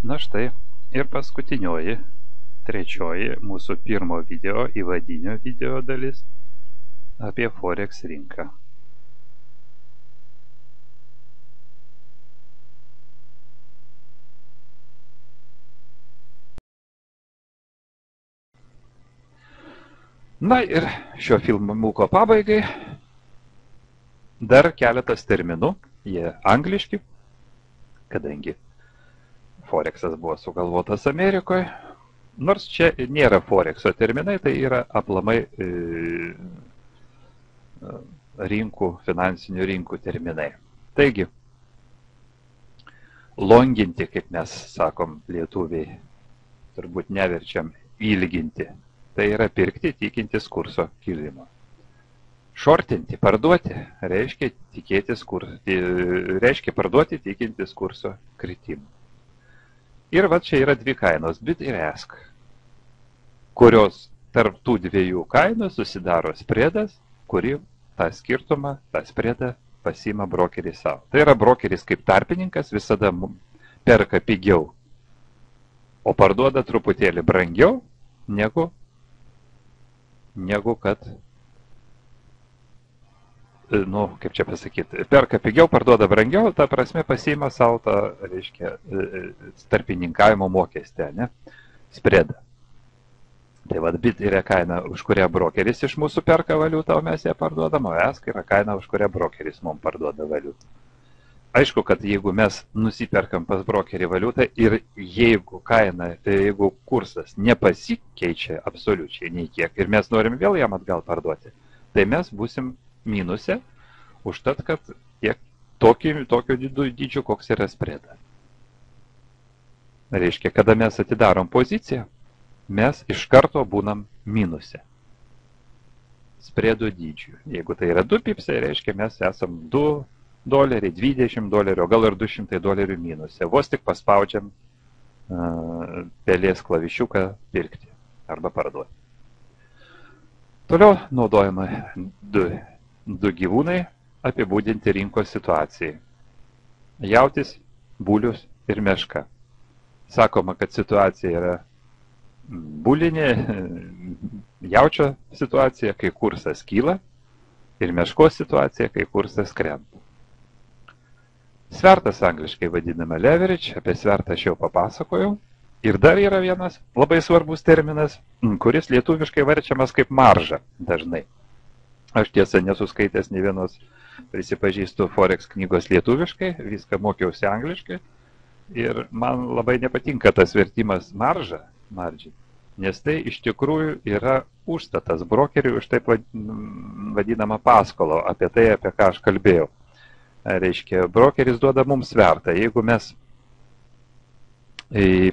Na štai ir paskutinioji, trečioji mūsų pirmo video, įvadinio video dalis apie Forex rinką. Na ir šio filmuko pabaigai dar keletas terminų, jie angliški, kadangi Forexas buvo sugalvotas Amerikoje, nors čia nėra Forexo terminai, tai yra aplamai rinkų, finansinių rinkų terminai. Taigi, longinti, kaip mes sakom lietuviai, turbūt neverčiam ilginti. Tai yra pirkti tikintis kurso kilimo. Šortinti, parduoti, reiškia parduoti tikintis kurso kritimų. Ir va čia yra dvi kainos, bid ir ask, kurios tarp tų dviejų kainų susidaro spredas, kuri tą skirtumą, tą spredą pasiima brokeris savo. Tai yra brokeris kaip tarpininkas visada perka pigiau, o parduoda truputėlį brangiau negu kad, kaip čia pasakyti, perka pigiau, parduoda brangiau, ta prasme pasiima savo tą, reiškia, tarpininkavimo mokestį, ne, spredą. Tai vad, bid yra kaina, už kurią brokeris iš mūsų perka valiutą, o mes ją parduodam, o ask yra kaina, už kurią brokeris mums parduoda valiutą. Aišku, kad jeigu mes nusiperkam pas brokerį valiutą ir jeigu kursas nepasikeičia absoliučiai nei kiek ir mes norim vėl jam atgal parduoti, tai mes būsim minuse užtat, kad tiek tokio dydžio, koks yra spredas. Reiškia, kada mes atidarom poziciją, mes iš karto būnam minuse spredo dydžių. Jeigu tai yra 2 pipsai, reiškia, mes esam $2, $20, gal ir $200 minuse. Vos tik paspaudžiam pelės klavišiuką pirkti arba parduoti. Toliau naudojama du gyvūnai apibūdinti rinkos situacijai. Jautis, bulius ir meška. Sakoma, kad situacija yra bulinė, jaučio situacija, kai kursas kyla, ir meškos situacija, kai kursas krenta. Svertas angliškai vadinama leverage, apie svertą aš jau papasakojau. Ir dar yra vienas labai svarbus terminas, kuris lietuviškai verčiamas kaip marža dažnai. Aš tiesa nesuskaitęs nei vienos, prisipažįstu, Forex knygos lietuviškai, viską mokiausi angliškai. Ir man labai nepatinka tas vertimas marža, margin, nes tai iš tikrųjų yra užstatas brokeriui už taip vadinamą paskolą, apie tai, apie ką aš kalbėjau. Reiškia, brokeris duoda mums svertą. Jeigu mes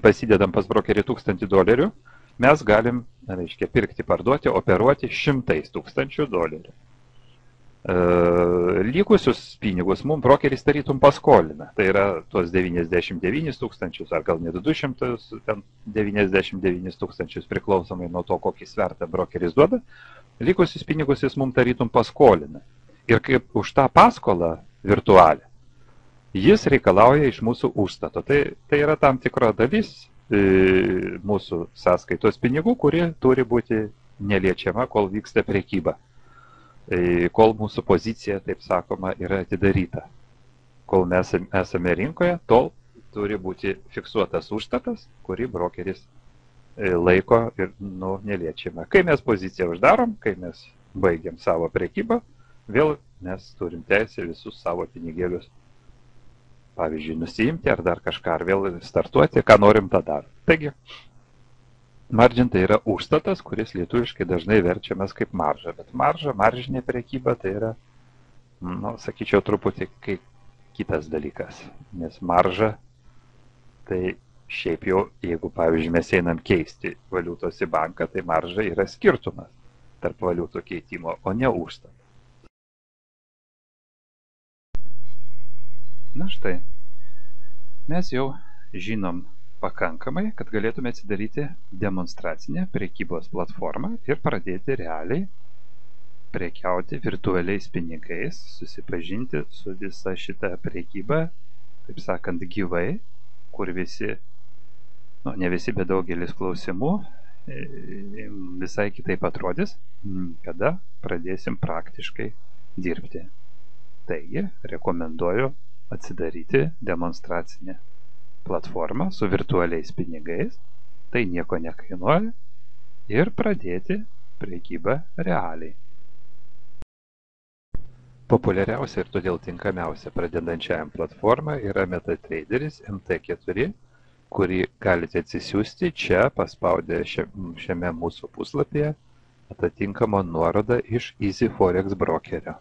pasidedam pas brokerį $1000, mes galim, reiškia, pirkti, parduoti, operuoti $100,000. Likusius pinigus mums brokeris tarytum paskolina. Tai yra tuos 99,000 ar gal net 299,000 priklausomai nuo to, kokį svertą brokeris duoda. Likusius pinigus jis mums tarytum paskolina. Ir kaip už tą paskolą virtualią, jis reikalauja iš mūsų užstato. Tai yra tam tikra dalis mūsų sąskaitos pinigų, kuri turi būti neliečiama, kol vyksta prekyba. Kol mūsų pozicija, taip sakoma, yra atidaryta. Kol mes esame rinkoje, tol turi būti fiksuotas užstatas, kurį brokeris laiko ir neliečiama. Kai mes poziciją uždarom, kai mes baigiam savo prekybą, vėl mes turim teisę visus savo pinigėlius, pavyzdžiui, nusiimti ar dar kažką, ar vėl startuoti, ką norim tą dar. Taigi, margin tai yra užstatas, kuris lietuviškai dažnai verčiamas kaip marža. Bet maržinė prekyba tai yra, sakyčiau, truputį kaip kitas dalykas. Nes marža, tai šiaip jau, jeigu, pavyzdžiui, mes einam keisti valiutos į banką, tai marža yra skirtumas tarp valiutų keitimo, o ne užstatas. Na štai, mes jau žinom pakankamai, kad galėtume atsidaryti demonstracinę prekybos platformą ir pradėti realiai prekiauti virtualiais pinigais, susipažinti su visa šita prekyba, taip sakant, gyvai, kur visi Ne visi, bet daugelis klausimų visai kitaip atrodys, kada pradėsim praktiškai dirbti. Taigi, rekomenduoju atsidaryti demonstracinę platformą su virtualiais pinigais, tai nieko nekainuoja, ir pradėti prekybą realiai. Populiariausia ir todėl tinkamiausia pradedančiajam platforma yra MetaTraderis MT4, kurį galite atsisiųsti čia paspaudę šiame mūsų puslapyje atitinkamą nuorodą iš EasyForex brokerio.